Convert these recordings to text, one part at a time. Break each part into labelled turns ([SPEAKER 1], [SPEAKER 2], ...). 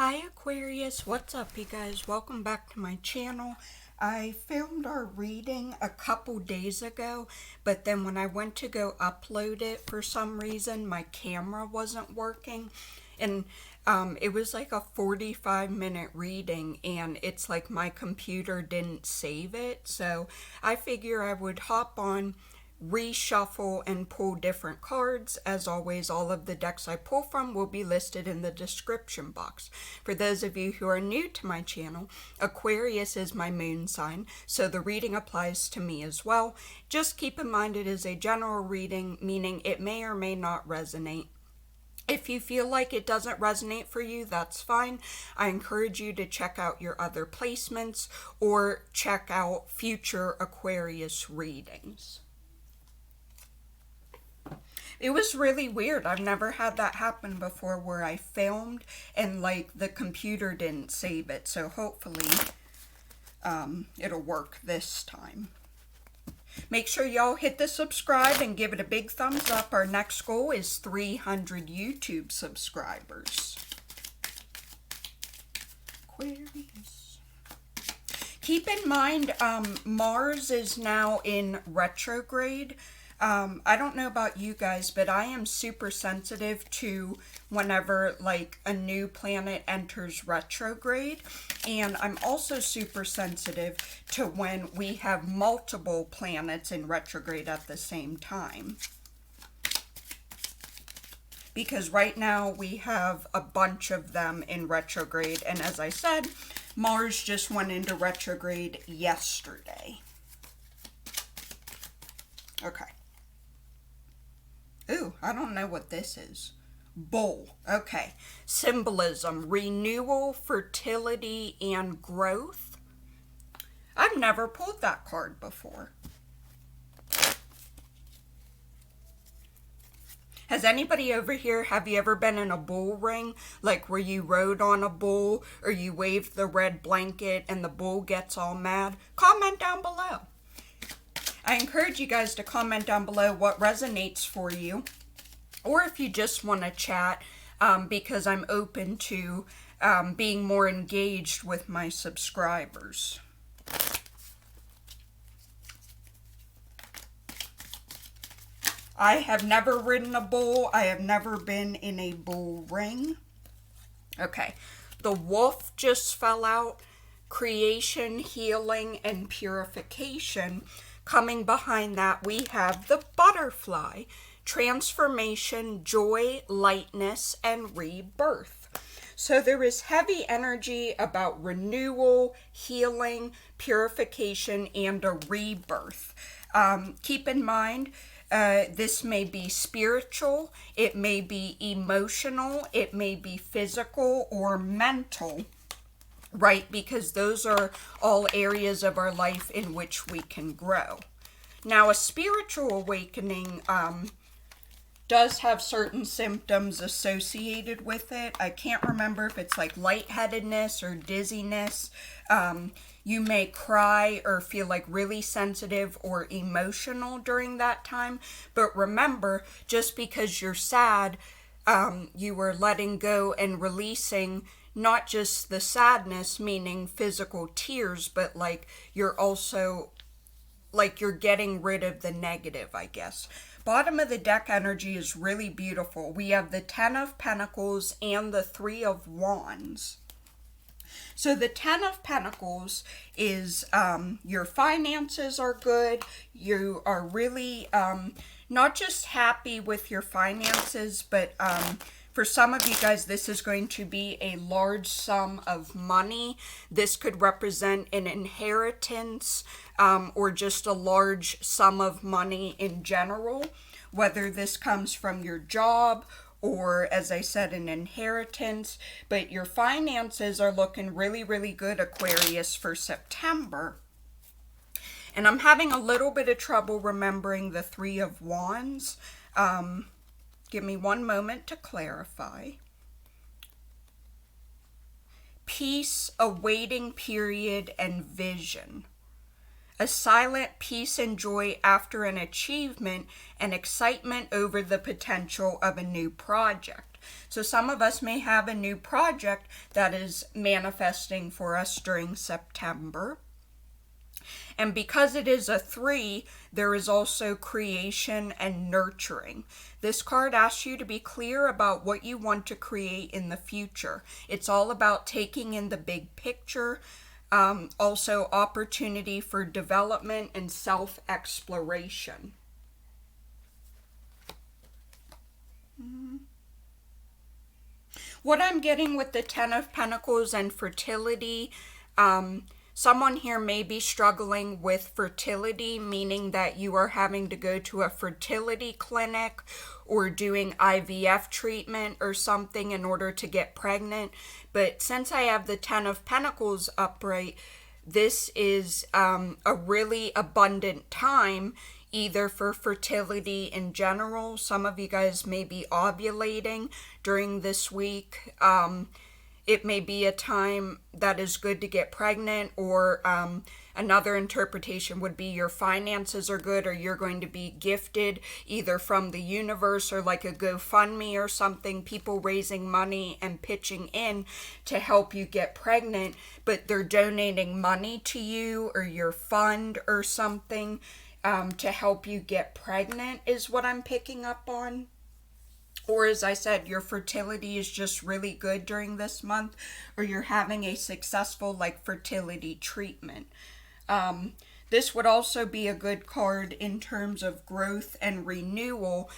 [SPEAKER 1] Hi Aquarius, what's up you guys? Welcome back to my channel. I filmed our reading a couple days ago, but then when I went to go upload it, for some reason my camera wasn't working, and it was like a 45-minute reading, and it's like my computer didn't save it, so I figure I would hop on, reshuffle, and pull different cards. As always, all of the decks I pull from will be listed in the description box. For those of you who are new to my channel, Aquarius is my moon sign, so the reading applies to me as well. Just keep in mind it is a general reading, meaning it may or may not resonate. If you feel like it doesn't resonate for you, that's fine. I encourage you to check out your other placements or check out future Aquarius readings. It was really weird. I've never had that happen before where I filmed and like the computer didn't save it. So hopefully it'll work this time. Make sure y'all hit the subscribe and give it a big thumbs up. Our next goal is 300 YouTube subscribers. Aquarius. Keep in mind, Mars is now in retrograde. I don't know about you guys, but I am super sensitive to whenever like a new planet enters retrograde. And I'm also super sensitive to when we have multiple planets in retrograde at the same time. Because right now we have a bunch of them in retrograde. And as I said, Mars just went into retrograde yesterday. Okay. Ooh, I don't know what this is. Bull. Okay. Symbolism, renewal, fertility, and growth. I've never pulled that card before. Has anybody over here, have you ever been in a bull ring? Like where you rode on a bull or you waved the red blanket and the bull gets all mad? Comment down below. I encourage you guys to comment down below what resonates for you, or if you just want to chat, because I'm open to being more engaged with my subscribers. I have never ridden a bull. I have never been in a bull ring. Okay, the wolf just fell out. Creation, healing, and purification. Coming behind that, we have the butterfly, transformation, joy, lightness, and rebirth. So there is heavy energy about renewal, healing, purification, and a rebirth. Keep in mind, this may be spiritual, it may be emotional, it may be physical or mental. Right, because those are all areas of our life in which we can grow. Now, a spiritual awakening does have certain symptoms associated with it. I can't remember if it's like lightheadedness or dizziness. You may cry or feel like really sensitive or emotional during that time. But remember, just because you're sad, you are letting go and releasing not just the sadness, meaning physical tears, but like you're also, like you're getting rid of the negative, I guess. Bottom of the deck energy is really beautiful. We have the 10 of Pentacles and the 3 of Wands. So the 10 of Pentacles is your finances are good. You are really not just happy with your finances, but for some of you guys, this is going to be a large sum of money. This could represent an inheritance or just a large sum of money in general, whether this comes from your job or, as I said, an inheritance. But your finances are looking really, really good, Aquarius, for September. And I'm having a little bit of trouble remembering the 3 of Wands. Give me one moment to clarify. Peace, a waiting period, and vision. A silent peace and joy after an achievement and excitement over the potential of a new project. So some of us may have a new project that is manifesting for us during September. And because it is a 3, there is also creation and nurturing. This card asks you to be clear about what you want to create in the future. It's all about taking in the big picture, also opportunity for development and self-exploration. What I'm getting with the 10 of Pentacles and fertility, someone here may be struggling with fertility, meaning that you are having to go to a fertility clinic or doing IVF treatment or something in order to get pregnant. But since I have the 10 of Pentacles upright, this is a really abundant time, either for fertility in general. Some of you guys may be ovulating during this week. It may be a time that is good to get pregnant, or another interpretation would be your finances are good, or you're going to be gifted either from the universe or like a GoFundMe or something, people raising money and pitching in to help you get pregnant, but they're donating money to you or your fund or something to help you get pregnant is what I'm picking up on. Or as I said, your fertility is just really good during this month, or you're having a successful like fertility treatment. This would also be a good card in terms of growth and renewal.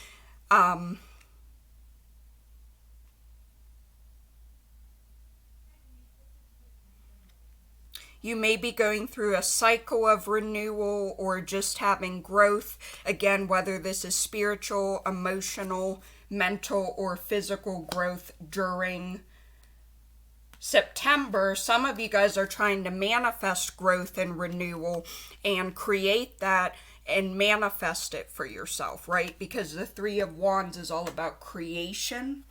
[SPEAKER 1] You may be going through a cycle of renewal or just having growth. Again, whether this is spiritual, emotional, mental, or physical growth during September. Some of you guys are trying to manifest growth and renewal and create that and manifest it for yourself, right? Because the 3 of Wands is all about creation.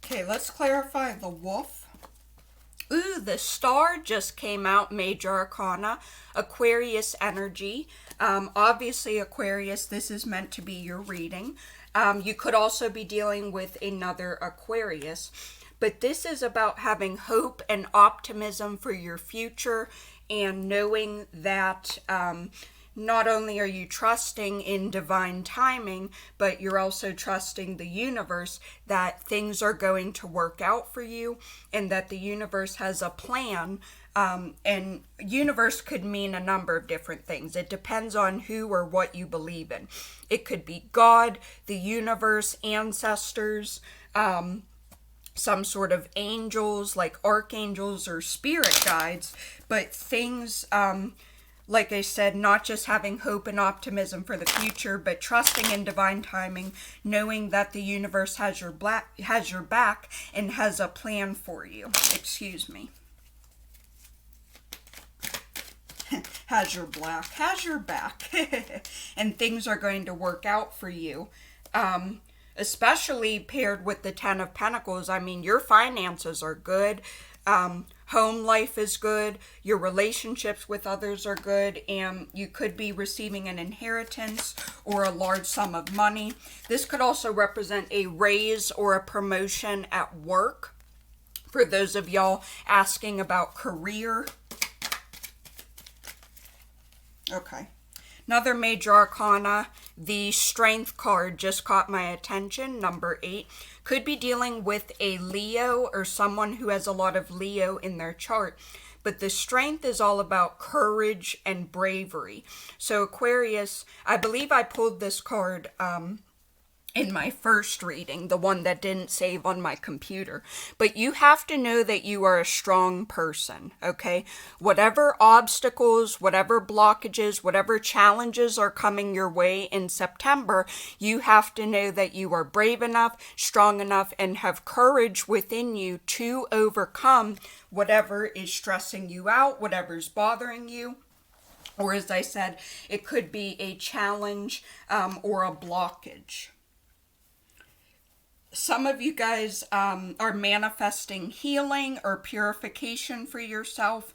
[SPEAKER 1] Okay, let's clarify the wolf. Ooh, the star just came out, Major Arcana, Aquarius energy. Obviously, Aquarius, this is meant to be your reading. You could also be dealing with another Aquarius, but this is about having hope and optimism for your future and knowing that not only are you trusting in divine timing, but you're also trusting the universe that things are going to work out for you and that the universe has a plan. And universe could mean a number of different things. It depends on who or what you believe in. It could be God, the universe, ancestors, some sort of angels like archangels or spirit guides, but things like I said, not just having hope and optimism for the future, but trusting in divine timing, knowing that the universe has your back and has a plan for you. Excuse me. Has your back. And things are going to work out for you. Especially paired with the 10 of Pentacles. I mean, your finances are good. Home life is good, your relationships with others are good, and you could be receiving an inheritance or a large sum of money. This could also represent a raise or a promotion at work for those of y'all asking about career. Okay. Another major arcana, the strength card just caught my attention, number 8. Could be dealing with a Leo or someone who has a lot of Leo in their chart. But the strength is all about courage and bravery. So Aquarius, I believe I pulled this card in my first reading, the one that didn't save on my computer. But you have to know that you are a strong person, okay? Whatever obstacles, whatever blockages, whatever challenges are coming your way in September, you have to know that you are brave enough, strong enough, and have courage within you to overcome whatever is stressing you out, whatever's bothering you. Or as I said, it could be a challenge or a blockage. Some of you guys are manifesting healing or purification for yourself.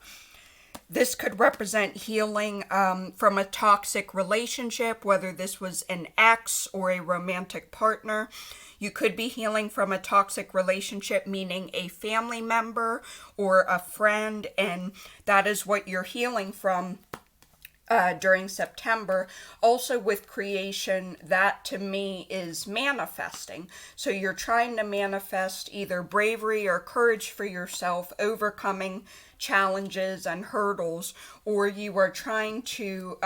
[SPEAKER 1] This could represent healing from a toxic relationship, whether this was an ex or a romantic partner. You could be healing from a toxic relationship, meaning a family member or a friend, and that is what you're healing from during September. Also with creation, that to me is manifesting. So you're trying to manifest either bravery or courage for yourself, overcoming challenges and hurdles, or you are trying to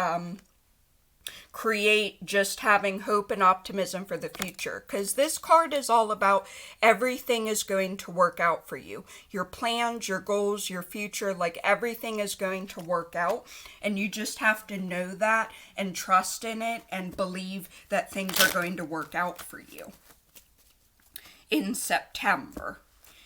[SPEAKER 1] create just having hope and optimism for the future, because this card is all about everything is going to work out for you. Your plans, your goals, your future, like everything is going to work out, and you just have to know that and trust in it and believe that things are going to work out for you in September.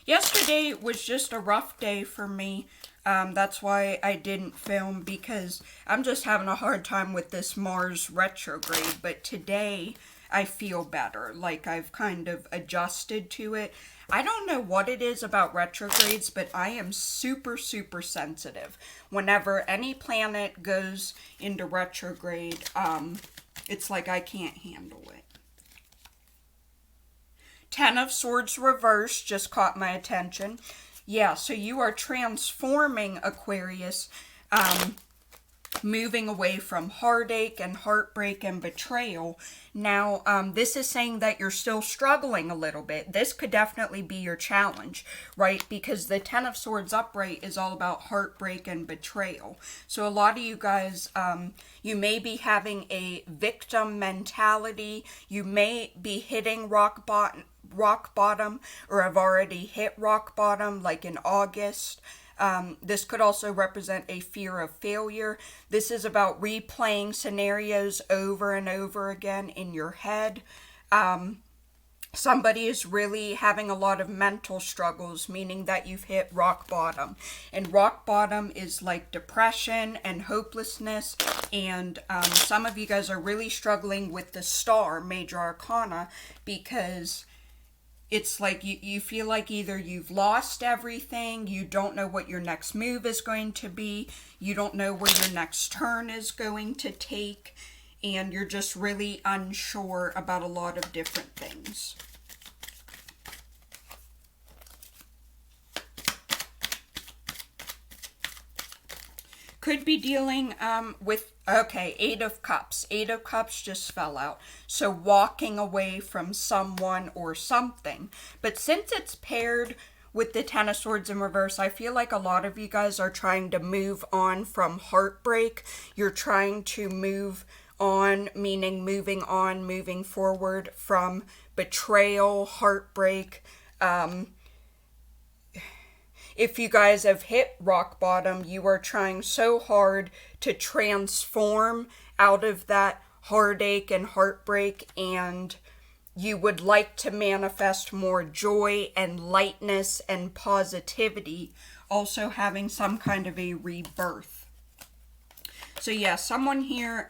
[SPEAKER 1] Yesterday was just a rough day for me. That's why I didn't film, because I'm just having a hard time with this Mars retrograde. But today I feel better, like I've kind of adjusted to it. I don't know what it is about retrogrades, but I am super, super sensitive. Whenever any planet goes into retrograde, it's like I can't handle it. Ten of Swords reversed just caught my attention. Yeah, so you are transforming, Aquarius, moving away from heartache and heartbreak and betrayal. Now, this is saying that you're still struggling a little bit. This could definitely be your challenge, right? Because the Ten of Swords upright is all about heartbreak and betrayal. So a lot of you guys, you may be having a victim mentality. You may be hitting rock bottom, or have already hit rock bottom, like in August. This could also represent a fear of failure. This is about replaying scenarios over and over again in your head. Somebody is really having a lot of mental struggles, meaning that you've hit rock bottom. And rock bottom is like depression and hopelessness. And some of you guys are really struggling with the Star, Major Arcana, because it's like you feel like either you've lost everything, you don't know what your next move is going to be, you don't know where your next turn is going to take, and you're just really unsure about a lot of different things. Could be dealing with, okay, Eight of Cups. Eight of Cups just fell out. So walking away from someone or something. But since it's paired with the Ten of Swords in reverse, I feel like a lot of you guys are trying to move on from heartbreak. You're trying to move on, meaning moving on, moving forward from betrayal, heartbreak. If you guys have hit rock bottom, you are trying so hard to transform out of that heartache and heartbreak, and you would like to manifest more joy and lightness and positivity, also having some kind of a rebirth. So yeah, someone here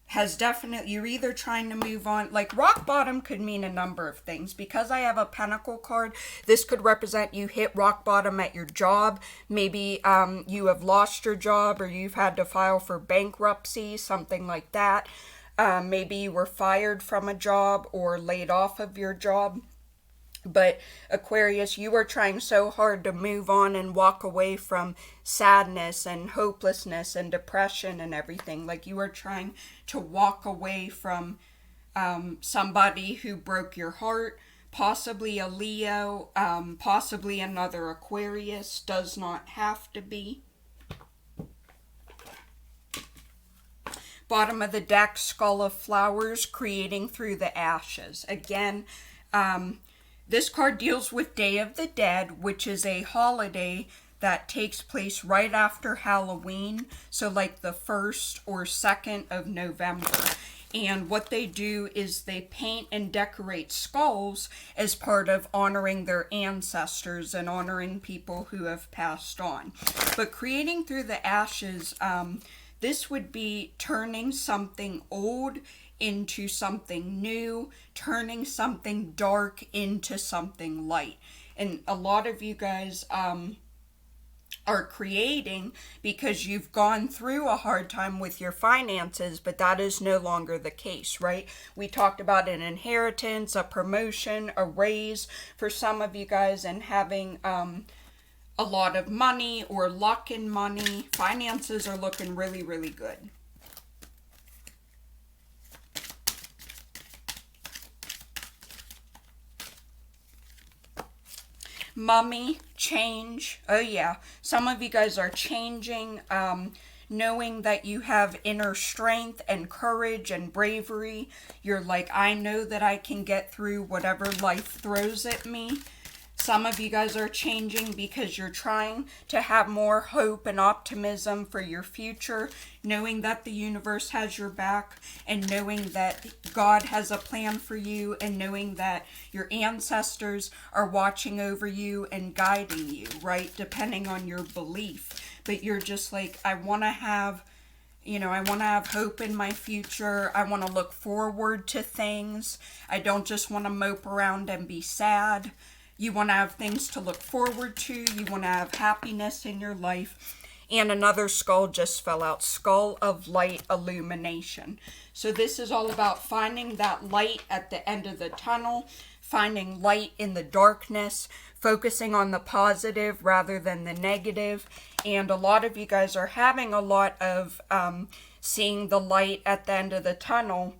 [SPEAKER 1] has definitely, you're either trying to move on, like rock bottom could mean a number of things. Because I have a pentacle card, this could represent you hit rock bottom at your job. Maybe you have lost your job, or you've had to file for bankruptcy, something like that. Maybe you were fired from a job or laid off of your job. But Aquarius, you are trying so hard to move on and walk away from sadness and hopelessness and depression and everything. Like you are trying to walk away from somebody who broke your heart, possibly a Leo, possibly another Aquarius, does not have to be. Bottom of the deck, skull of flowers, creating through the ashes. Again, this card deals with Day of the Dead, which is a holiday that takes place right after Halloween, so like the 1st or 2nd of November. And what they do is they paint and decorate skulls as part of honoring their ancestors and honoring people who have passed on. But creating through the ashes, this would be turning something old into something new, turning something dark into something light. And a lot of you guys are creating because you've gone through a hard time with your finances, but that is no longer the case, right? We talked about an inheritance, a promotion, a raise for some of you guys, and having a lot of money or luck in money. Finances are looking really, really good. Mummy, change. Oh yeah, some of you guys are changing, knowing that you have inner strength and courage and bravery. You're like, I know that I can get through whatever life throws at me. Some of you guys are changing because you're trying to have more hope and optimism for your future, knowing that the universe has your back, and knowing that God has a plan for you, and knowing that your ancestors are watching over you and guiding you, right? Depending on your belief. But you're just like, I want to have, I want to have hope in my future. I want to look forward to things. I don't just want to mope around and be sad. You want to have things to look forward to. You want to have happiness in your life. And another skull just fell out. Skull of light illumination. So this is all about finding that light at the end of the tunnel, finding light in the darkness, focusing on the positive rather than the negative. And a lot of you guys are having a lot of seeing the light at the end of the tunnel.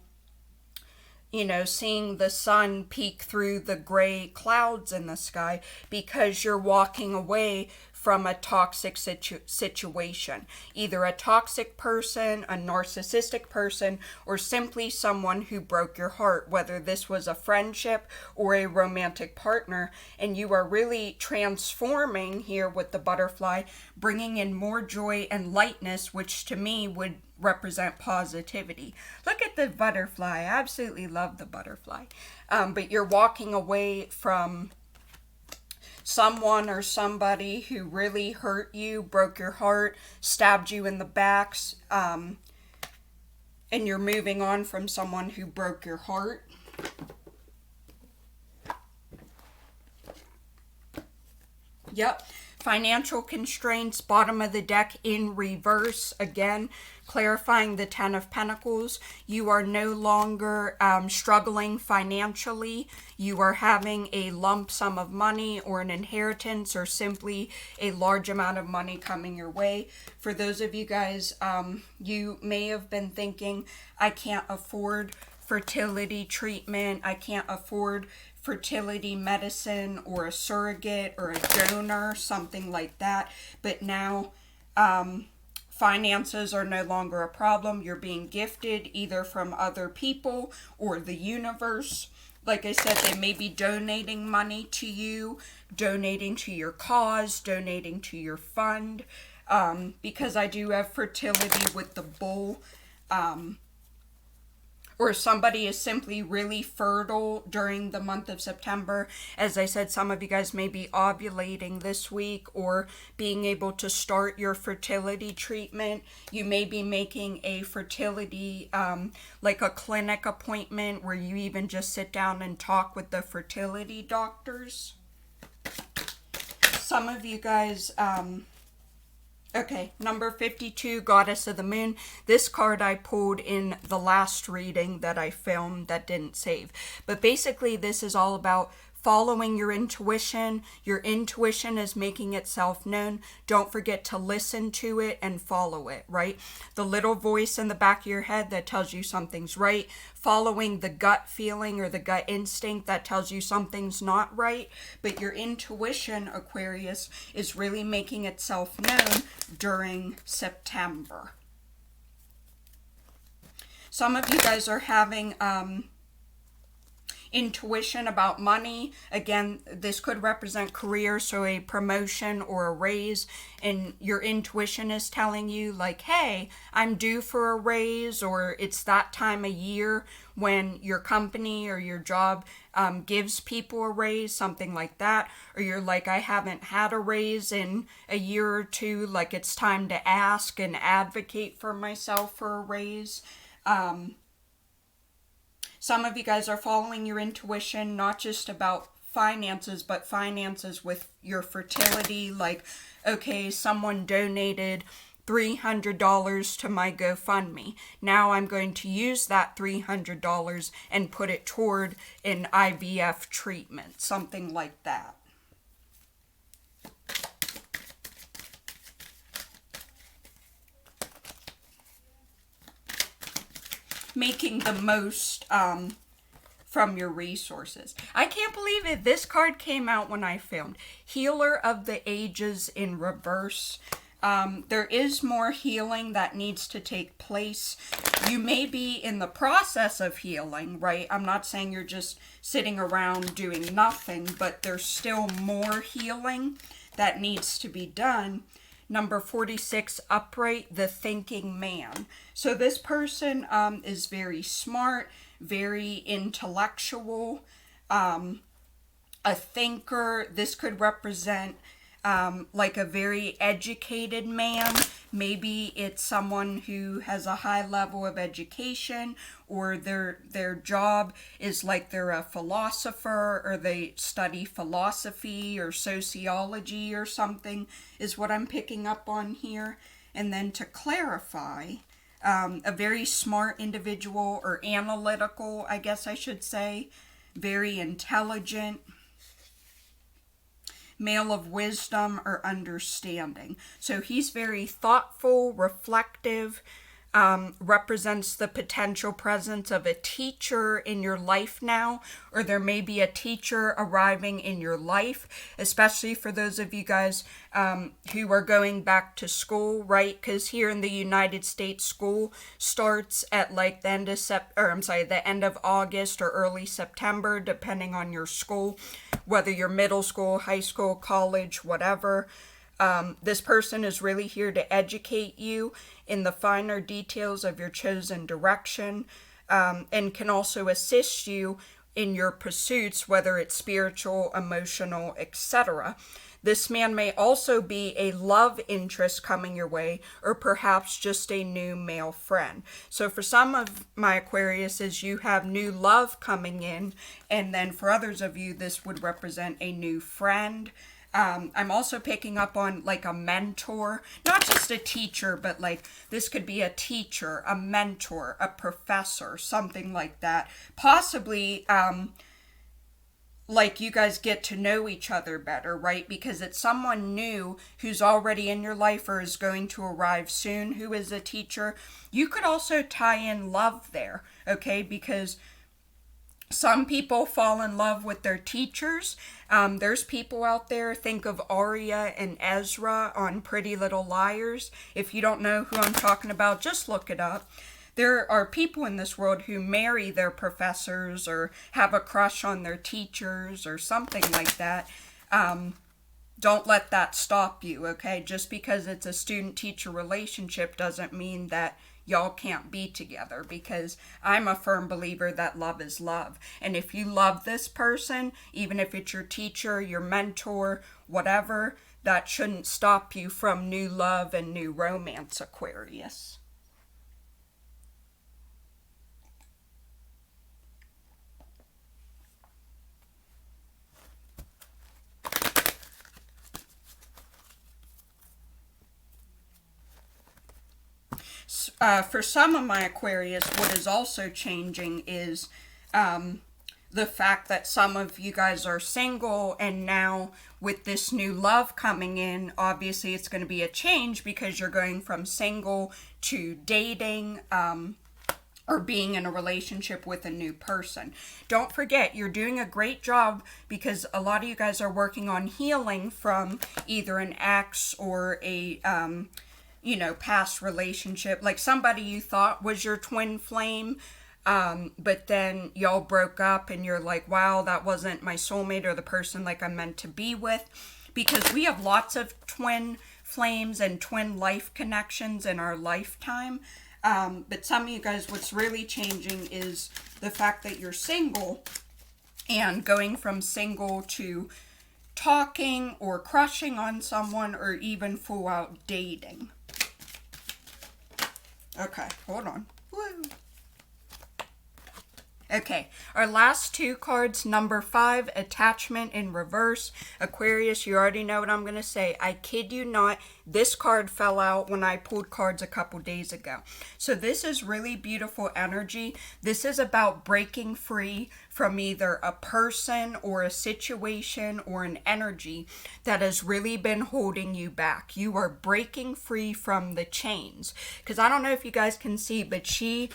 [SPEAKER 1] Seeing the sun peek through the gray clouds in the sky, because you're walking away from a toxic situation. Either a toxic person, a narcissistic person, or simply someone who broke your heart, whether this was a friendship or a romantic partner. And you are really transforming here with the butterfly, bringing in more joy and lightness, which to me would represent positivity. Look at the butterfly. I absolutely love the butterfly. But you're walking away from someone or somebody who really hurt you, broke your heart, stabbed you in the backs, and you're moving on from someone who broke your heart. Yep. Financial constraints, bottom of the deck in reverse. Again, clarifying the 10 of Pentacles. You are no longer struggling financially. You are having a lump sum of money or an inheritance or simply a large amount of money coming your way. For those of you guys, you may have been thinking, I can't afford fertility treatment. I can't afford fertility medicine or a surrogate or a donor, something like that. But now finances are no longer a problem. You're being gifted either from other people or the universe. Like I said, they may be donating money to you, donating to your cause, donating to your fund. Because I do have fertility with the bull. Or somebody is simply really fertile during the month of September. As I said, some of you guys may be ovulating this week or being able to start your fertility treatment. You may be making a fertility, like a clinic appointment where you even just sit down and talk with the fertility doctors. Some of you guys, okay, number 52, Goddess of the Moon. This card I pulled in the last reading that I filmed that didn't save. But basically, this is all about following your intuition. Your intuition is making itself known. Don't forget to listen to it and follow it, right? The little voice in the back of your head that tells you something's right. Following the gut feeling or the gut instinct that tells you something's not right. But your intuition, Aquarius, is really making itself known during September. Some of you guys are having intuition about money. Again, this could represent career, so a promotion or a raise, and your intuition is telling you like, hey, I'm due for a raise, or it's that time of year when your company or your job gives people a raise, something like that. Or you're like, I haven't had a raise in a year or two, like it's time to ask and advocate for myself for a raise. Some of you guys are following your intuition, not just about finances, but finances with your fertility. Like, okay, someone donated $300 to my GoFundMe. Now I'm going to use that $300 and put it toward an IVF treatment, something like that. Making the most from your resources. I can't believe it. This card came out when I filmed. Healer of the Ages in reverse. There is more healing that needs to take place. You may be in the process of healing, right? I'm not saying you're just sitting around doing nothing, but there's still more healing that needs to be done. Number 46, upright, the thinking man. So this person is very smart, very intellectual, a thinker. This could represent like a very educated man. Maybe it's someone who has a high level of education, or their job is like they're a philosopher, or they study philosophy or sociology or something, is what I'm picking up on here. And then to clarify, a very smart individual, or analytical, I guess I should say, very intelligent, male of wisdom or understanding. So he's very thoughtful, reflective, represents the potential presence of a teacher in your life now, or there may be a teacher arriving in your life, especially for those of you guys who are going back to school, right? Because here in the United States, school starts at like the end of the end of August or early September, depending on your school, whether you're middle school, high school, college, whatever. This person is really here to educate you in the finer details of your chosen direction, and can also assist you in your pursuits, whether it's spiritual, emotional, etc. This man may also be a love interest coming your way, or perhaps just a new male friend. So for some of my Aquariuses, you have new love coming in, and then for others of you, this would represent a new friend. I'm also picking up on like a mentor, not just a teacher, but like this could be a teacher, a mentor, a professor, something like that. Possibly, like you guys get to know each other better, right? Because it's someone new who's already in your life or is going to arrive soon who is a teacher. You could also tie in love there, okay? Because some people fall in love with their teachers. There's people out there, think of Arya and Ezra on Pretty Little Liars. If you don't know who I'm talking about, just look it up. There are people in this world who marry their professors or have a crush on their teachers or something like that. Don't let that stop you, okay? Just because it's a student-teacher relationship doesn't mean that y'all can't be together, because I'm a firm believer that love is love. And if you love this person, even if it's your teacher, your mentor, whatever, that shouldn't stop you from new love and new romance, Aquarius. For some of my Aquarius, what is also changing is the fact that some of you guys are single, and now with this new love coming in, obviously it's going to be a change because you're going from single to dating, or being in a relationship with a new person. Don't forget, you're doing a great job because a lot of you guys are working on healing from either an ex or a you know, past relationship, like somebody you thought was your twin flame, but then y'all broke up and you're like, wow, that wasn't my soulmate or the person like I'm meant to be with. Because we have lots of twin flames and twin life connections in our lifetime. But some of you guys, what's really changing is the fact that you're single and going from single to talking or crushing on someone or even full out dating. Okay, hold on. Woo. Okay, our last two cards, number 5, attachment in reverse. Aquarius, you already know what I'm going to say. I kid you not, this card fell out when I pulled cards a couple days ago. So this is really beautiful energy. This is about breaking free from either a person or a situation or an energy that has really been holding you back. You are breaking free from the chains. Because I don't know if you guys can see, but she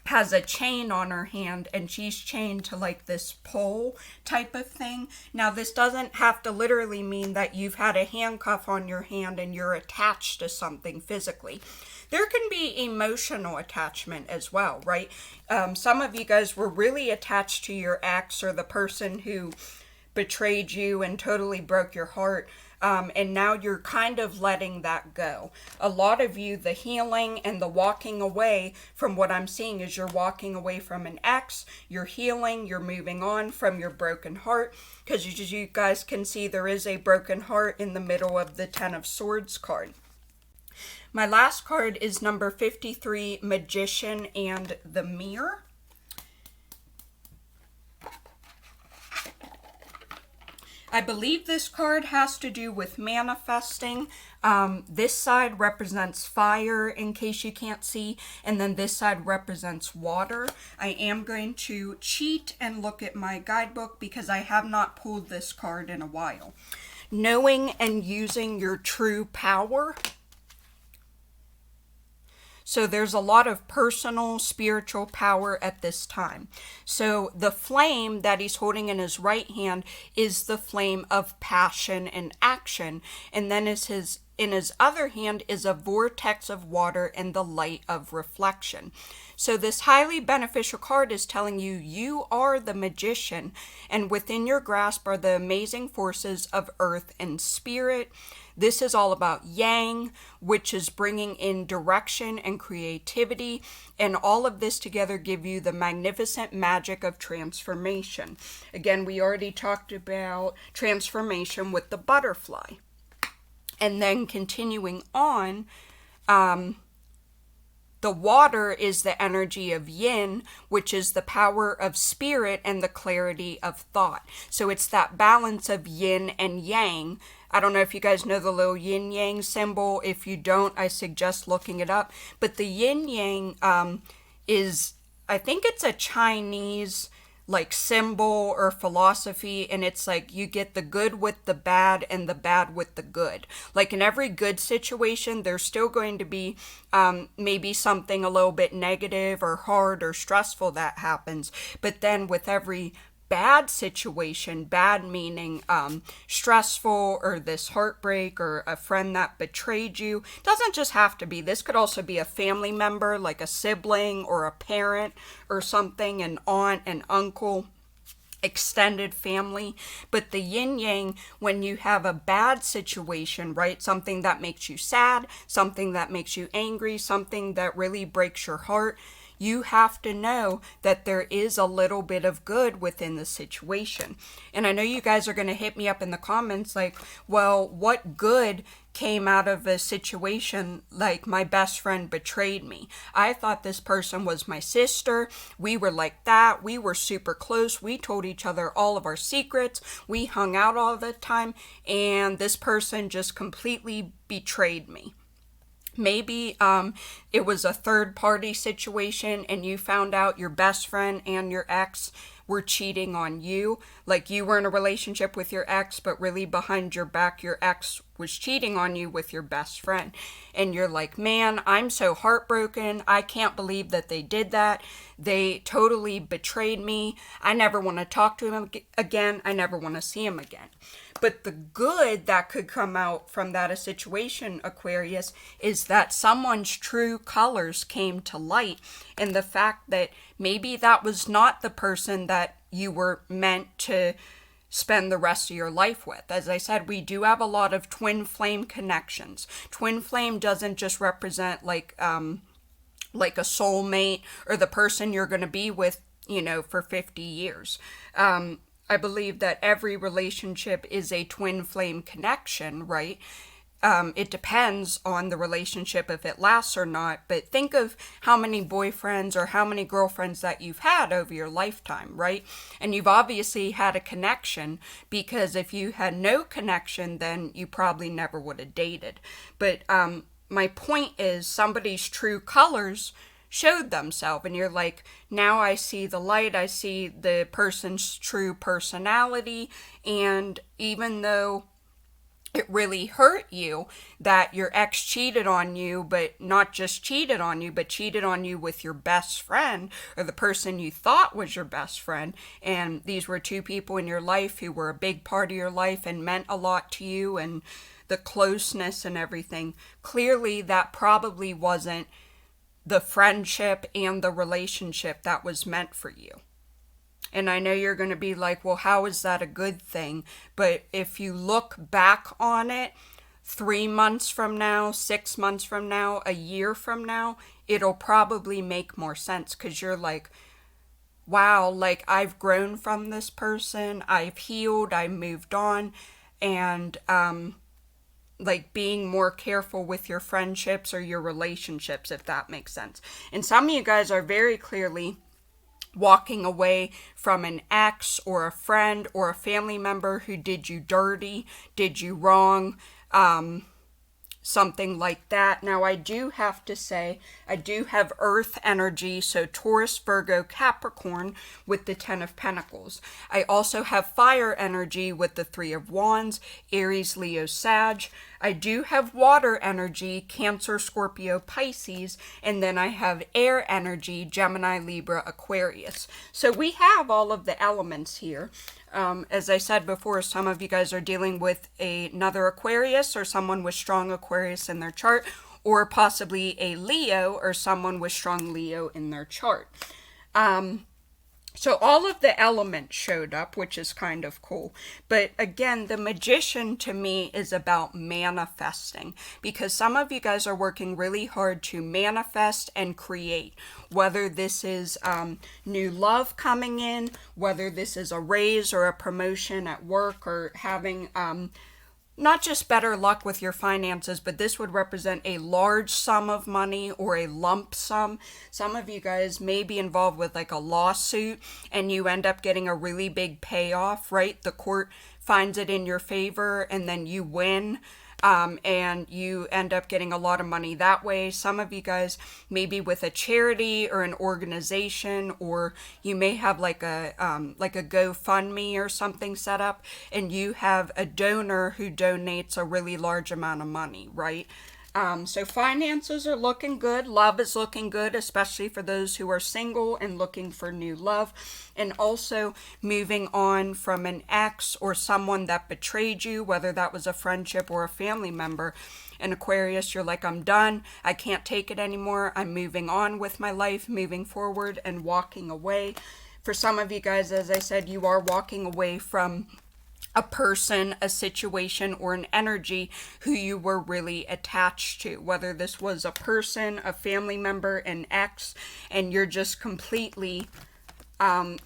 [SPEAKER 1] has a chain on her hand and she's chained to like this pole type of thing. Now this doesn't have to literally mean that you've had a handcuff on your hand and you're attached to something physically. There can be emotional attachment as well, right? Some of you guys were really attached to your ex or the person who betrayed you and totally broke your heart. And now you're kind of letting that go. A lot of you, the healing and the walking away from what I'm seeing is you're walking away from an ex, you're healing, you're moving on from your broken heart. Because as you guys can see, there is a broken heart in the middle of the 10 of Swords card. My last card is number 53, Magician and the Mirror. I believe this card has to do with manifesting. This side represents fire, in case you can't see, and then this side represents water. I am going to cheat and look at my guidebook because I have not pulled this card in a while. Knowing and using your true power. So there's a lot of personal, spiritual power at this time. So the flame that he's holding in his right hand is the flame of passion and action. And then in his other hand is a vortex of water and the light of reflection. So this highly beneficial card is telling you, you are the magician, and within your grasp are the amazing forces of earth and spirit. This is all about yang, which is bringing in direction and creativity, and all of this together give you the magnificent magic of transformation. Again, we already talked about transformation with the butterfly. And then continuing on, the water is the energy of yin, which is the power of spirit and the clarity of thought. So it's that balance of yin and yang. I don't know if you guys know the little yin yang symbol. If you don't, I suggest looking it up. But the yin yang is, I think it's a Chinese like symbol or philosophy, and it's like you get the good with the bad and the bad with the good. Like in every good situation, there's still going to be maybe something a little bit negative or hard or stressful that happens, but then with every bad situation, bad meaning stressful or this heartbreak or a friend that betrayed you, doesn't just have to be. This could also be a family member, like a sibling or a parent or something, an aunt, an uncle, extended family. But the yin yang, when you have a bad situation, right, something that makes you sad, something that makes you angry, something that really breaks your heart, you have to know that there is a little bit of good within the situation. And I know you guys are going to hit me up in the comments like, well, what good came out of a situation like my best friend betrayed me? I thought this person was my sister. We were like that. We were super close. We told each other all of our secrets. We hung out all the time. And this person just completely betrayed me. Maybe it was a third-party situation and you found out your best friend and your ex were cheating on you. Like you were in a relationship with your ex, but really behind your back, your ex was cheating on you with your best friend. And you're like, man, I'm so heartbroken. I can't believe that they did that. They totally betrayed me. I never want to talk to him again. I never want to see him again. But the good that could come out from that situation, Aquarius, is that someone's true colors came to light, and the fact that maybe that was not the person that you were meant to spend the rest of your life with. As I said, we do have a lot of twin flame connections. Twin flame doesn't just represent like a soulmate or the person you're going to be with, you know, for 50 years. I believe that every relationship is a twin flame connection, right? It depends on the relationship if it lasts or not, but think of how many boyfriends or how many girlfriends that you've had over your lifetime, right? And you've obviously had a connection, because if you had no connection, then you probably never would have dated. But my point is, somebody's true colors showed themselves, and you're like, now I see the light, I see the person's true personality. And even though it really hurt you that your ex cheated on you, but not just cheated on you, but cheated on you with your best friend, or the person you thought was your best friend, and these were two people in your life who were a big part of your life and meant a lot to you, and the closeness and everything, clearly that probably wasn't the friendship and the relationship that was meant for you. And I know you're going to be like, well, how is that a good thing? But if you look back on it 3 months from now, 6 months from now, a year from now, it'll probably make more sense, because you're like, wow, like I've grown from this person, I've healed, I moved on, and like being more careful with your friendships or your relationships, if that makes sense. And some of you guys are very clearly walking away from an ex or a friend or a family member who did you dirty, did you wrong, something like that. Now, I do have to say, I do have earth energy, so Taurus, Virgo, Capricorn with the 10 of Pentacles. I also have fire energy with the 3 of Wands, Aries, Leo, Sag. I do have water energy, Cancer, Scorpio, Pisces, and then I have air energy, Gemini, Libra, Aquarius. So we have all of the elements here. As I said before, some of you guys are dealing with another Aquarius or someone with strong Aquarius in their chart, or possibly a Leo or someone with strong Leo in their chart. So all of the elements showed up, which is kind of cool. But again, the Magician to me is about manifesting, because some of you guys are working really hard to manifest and create, whether this is new love coming in, whether this is a raise or a promotion at work, or having not just better luck with your finances, but this would represent a large sum of money or a lump sum. Some of you guys may be involved with like a lawsuit and you end up getting a really big payoff, right? The court finds it in your favor and then you win. And you end up getting a lot of money that way. Some of you guys maybe with a charity or an organization, or you may have like a GoFundMe or something set up, and you have a donor who donates a really large amount of money, right? So finances are looking good. Love is looking good, especially for those who are single and looking for new love. And also moving on from an ex or someone that betrayed you, whether that was a friendship or a family member. And Aquarius, you're like, I'm done. I can't take it anymore. I'm moving on with my life, moving forward and walking away. For some of you guys, as I said, you are walking away from a person, a situation, or an energy who you were really attached to, whether this was a person, a family member, an ex, and you're just completely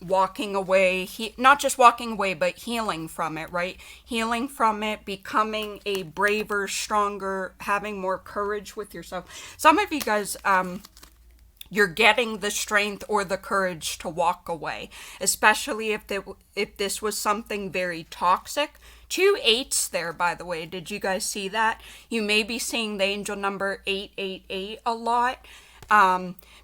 [SPEAKER 1] walking away, not just walking away, but healing from it, right? Healing from it, becoming a braver, stronger, having more courage with yourself. Some of you guys, you're getting the strength or the courage to walk away, especially if this was something very toxic. 2 8s there, by the way. Did you guys see that? You may be seeing the angel number 888 a lot.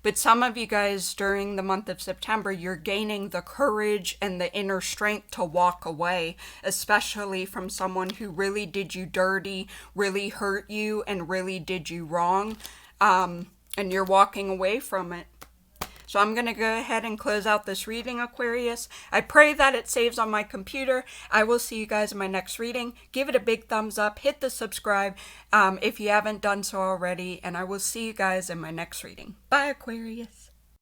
[SPEAKER 1] But some of you guys during the month of September, you're gaining the courage and the inner strength to walk away, especially from someone who really did you dirty, really hurt you, and really did you wrong. And you're walking away from it. So I'm going to go ahead and close out this reading, Aquarius. I pray that it saves on my computer. I will see you guys in my next reading. Give it a big thumbs up. Hit the subscribe if you haven't done so already. And I will see you guys in my next reading. Bye, Aquarius.